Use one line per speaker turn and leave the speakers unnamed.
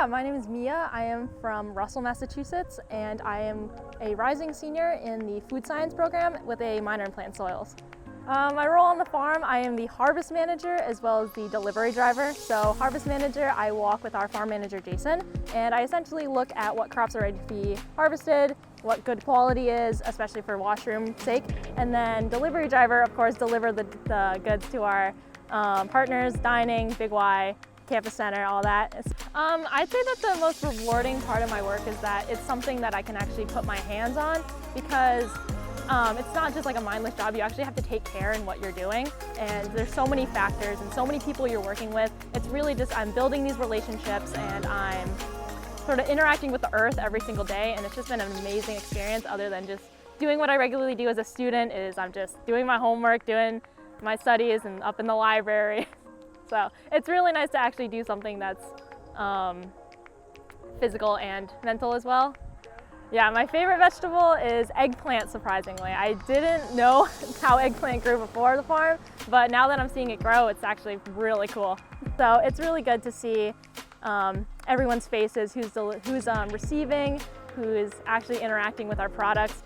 my name is Mia. I am from Russell, Massachusetts, and I am a rising senior in the food science program with a minor in plant soils. My role on the farm, I am the harvest manager as well as the delivery driver. So harvest manager, I walk with our farm manager, Jason, and I essentially look at what crops are ready to be harvested, what good quality is, especially for washroom sake. And then delivery driver, of course, deliver the goods to our partners, dining, Big Y, campus center, all that. I'd say that the most rewarding part of my work is that it's something that I can actually put my hands on, because it's not just like a mindless job. You actually have to take care in what you're doing, and there's so many factors and so many people you're working with. It's really just, I'm building these relationships and I'm sort of interacting with the earth every single day, and it's just been an amazing experience. Other than just doing what I regularly do as a student, is I'm just doing my homework, doing my studies, and up in the library. So it's really nice to actually do something that's physical and mental as well. Yeah, my favorite vegetable is eggplant, surprisingly. I didn't know how eggplant grew before the farm, but now that I'm seeing it grow, it's actually really cool. So it's really good to see everyone's faces, who's receiving, who is actually interacting with our products.